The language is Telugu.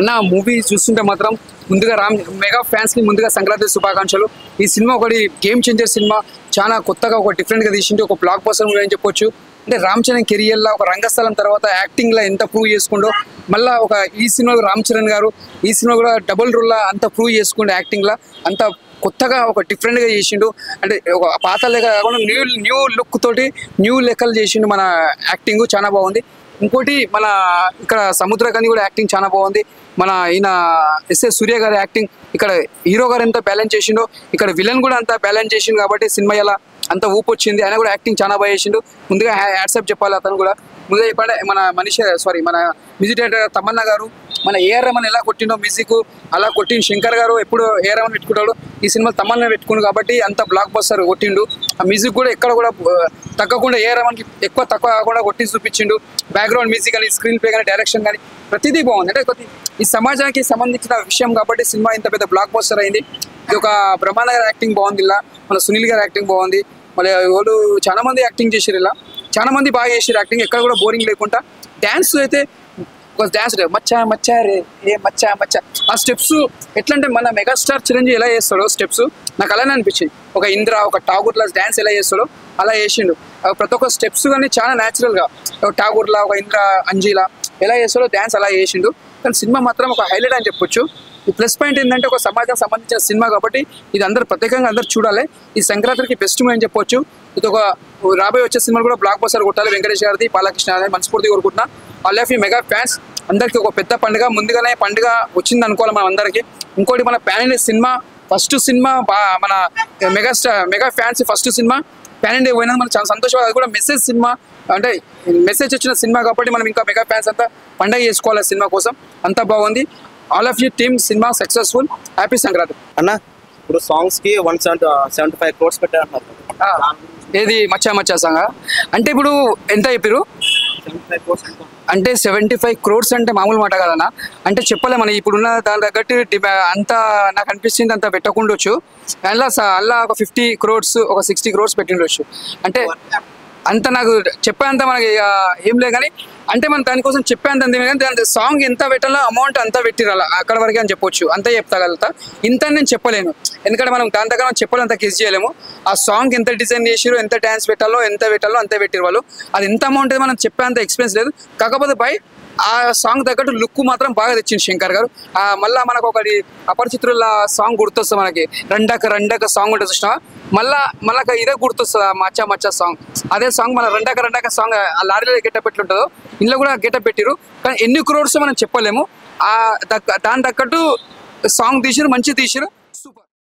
అన్న మూవీ చూస్తుంటే మాత్రం ముందుగా మెగా ఫ్యాన్స్ కి ముందుగా సంక్రాంతి శుభాకాంక్షలు. ఈ సినిమా ఒకటి గేమ్ చేంజర్ సినిమా, చాలా కొత్తగా ఒక డిఫరెంట్ గా తీసింది, ఒక బ్లాక్ బస్టర్ మూవీ అని చెప్పొచ్చు. అంటే రామ్ చరణ్ కెరియర్ లో ఒక రంగస్థలం తర్వాత యాక్టింగ్ లో ఎంత ప్రూవ్ చేసుకుండో, మళ్ళీ ఒక ఈ సినిమా రామ్ చరణ్ గారు ఈ సినిమా కూడా డబుల్ రోల్ లా అంత ప్రూవ్ చేసుకుండే, యాక్టింగ్ లా అంత కొత్తగా ఒక డిఫరెంట్ గా చేసిండు. అంటే ఒక పాత లెక్క కాకుండా న్యూ లుక్ తోటి న్యూ లెక్కలు చేసిండు. మన యాక్టింగ్ చాలా బాగుంది. ఇంకోటి మన ఇక్కడ సముద్రకాంత్ కూడా యాక్టింగ్ చాలా బాగుంది. మన ఈయన ఎస్ఎస్ సూర్య గారి యాక్టింగ్, ఇక్కడ హీరో గారు ఎంత బ్యాలెన్స్ చేసిండో ఇక్కడ విలన్ కూడా అంత బ్యాలెన్స్ చేసిండు. కాబట్టి సినిమా ఎలా అంత ఊపు వచ్చింది. ఆయన కూడా యాక్టింగ్ చాలా బాగా చేసిండు. ముందుగా హ్యాట్సాప్ చెప్పాలి అతను కూడా. ముందుగా చెప్పండి మన మన మ్యూజిక్ డైరెక్టర్ తమన్నా గారు మన ఏఆర్ రెహమాన్ ఎలా కొట్టిండో మ్యూజిక్ అలా కొట్టిండు. శంకర్ గారు ఎప్పుడు ఏఆర్ రెహమాన్ పెట్టుకుంటాడు, ఈ సినిమా తమన్నా పెట్టుకుండు కాబట్టి అంత బ్లాక్ బస్టర్ కొట్టిండు. ఆ మ్యూజిక్ కూడా ఎక్కడ కూడా తగ్గకుండా ఏఆర్ రెహమాన్కి ఎక్కువ తక్కువ కాకుండా కొట్టి చూపించిండు. బ్యాక్గ్రౌండ్ మ్యూజిక్ కానీ, స్క్రీన్ ప్లే కానీ, డైరెక్షన్ కానీ ప్రతిదీ బాగుంది. అంటే ఈ సమాజానికి సంబంధించిన విషయం కాబట్టి సినిమా ఇంత పెద్ద బ్లాక్ బస్టర్ అయింది. ఇది ఒక బ్రహ్మాండ గారి యాక్టింగ్ బాగుంది, ఇలా మన సునీల్ గారి యాక్టింగ్ బాగుంది. మళ్ళీ వాళ్ళు చాలా మంది యాక్టింగ్ చేసారు, ఇలా చాలా మంది బాగా చేసారు యాక్టింగ్, ఎక్కడ కూడా బోరింగ్ లేకుండా. డ్యాన్స్ అయితే ఒక డ్యాన్స్ మచ్చా మచ్చా రే ఏ మచ్చా మచ్చా, ఆ స్టెప్స్ ఎట్లా అంటే మన మెగాస్టార్ చిరంజీవి ఎలా చేస్తాడో స్టెప్స్ నాకు అలానే అనిపించింది. ఒక ఇంద్ర ఒక ఠాగూర్లా డ్యాన్స్ ఎలా చేస్తాడో అలా చేసిండు. ప్రతి ఒక్క స్టెప్స్ కానీ చాలా న్యాచురల్గా ఒక ఠాగూర్లా ఒక ఇంద్ర అంజీలా ఎలా చేస్తాడో డ్యాన్స్ అలా చేసిండు. కానీ సినిమా మాత్రం ఒక హైలైట్ అని చెప్పొచ్చు. ఈ ప్లస్ పాయింట్ ఏంటంటే ఒక సమాజానికి సంబంధించిన సినిమా కాబట్టి ఇది అందరు ప్రత్యేకంగా అందరు చూడాలి. ఈ సంక్రాంతికి బెస్ట్ మూవీ అని చెప్పొచ్చు. ఇది ఒక రాబోయే వచ్చే సినిమాలు కూడా బ్లాక్ బస్టర్ కొట్టాలి. వెంకటేష్ గారిది, బాలకృష్ణ గారిది మనస్ఫూర్తిగా కోరుకుంటున్నా. All of you mega fans అందరికీ ఒక పెద్ద పండుగ, ముందుగానే పండుగ వచ్చింది అనుకోవాలి మనం అందరికీ. ఇంకోటి మన pan India cinema first cinema, మన mega fans first cinema pan India పోయినా మనకు చాలా సంతోషం. అది కూడా మెసేజ్ సినిమా, అంటే మెసేజ్ వచ్చిన సినిమా కాబట్టి మనం ఇంకా మెగా ఫ్యాన్స్ అంతా పండుగ చేసుకోవాలి సినిమా కోసం. అంతా బాగుంది. All of you team cinema successful. Happy Sankranti అన్న. ఇప్పుడు సాంగ్స్ కి 175 crores పెట్టారంటున్నారు. ఏది మచ్చా మచ్చా సాంగ్ అంటే ఇప్పుడు ఎంత చెప్పారు? 75 crores అంటే 75 crores అంటే మామూలు మాట కదన్నా. అంటే చెప్పలే మనం ఇప్పుడున్న దాని తగ్గట్టు అంత నాకు అనిపిస్తుంది అంత పెట్టకుండొచ్చు. అలా ఒక 50 crores ఒక 60 crores పెట్టిండొచ్చు. అంటే అంత నాకు చెప్పేంత మనకి ఏం లేదు. కానీ అంటే మనం దానికోసం చెప్పేంత కానీ దాని సాంగ్ ఎంత పెట్టాలో అమౌంట్ అంతా పెట్టిరాల అక్కడ వరకే అని చెప్పొచ్చు. అంతే చెప్తాగలుగుతా, ఇంత నేను చెప్పలేను. ఎందుకంటే మనం దాని దగ్గర మనం చెప్పాలి అంత గెస్ చేయలేము. ఆ సాంగ్ ఎంత డిజైన్ చేసిరో, ఎంత డ్యాన్స్ పెట్టాలో, ఎంత పెట్టాలో అంతే పెట్టిరు వాళ్ళు. అది ఎంత అమౌంట్ మనం చెప్పేంత ఎక్స్పెన్స్ లేదు. కాకపోతే బై ఆ సాంగ్ తగ్గట్టు లుక్ మాత్రం బాగా తెచ్చింది శంకర్ గారు. మళ్ళీ మనకు ఒకటి అపరిచితుల సాంగ్ గుర్తొస్తుంది మనకి, రండక సాంగ్ ఉంటుంది చూసినా, మళ్ళా ఇదే గుర్తొస్తుంది ఆ మచ్చా మచ్చా సాంగ్. అదే సాంగ్ మన రండక సాంగ్ ఆ లారీలో గెటప్ ఎట్లుంటుందో ఇంట్లో కూడా గెటప్ పెట్టిరు. కానీ ఎన్ని క్రోర్స్ మనం చెప్పలేము. దాని తగ్గట్టు సాంగ్ తీసిరు, మంచి తీసిరు.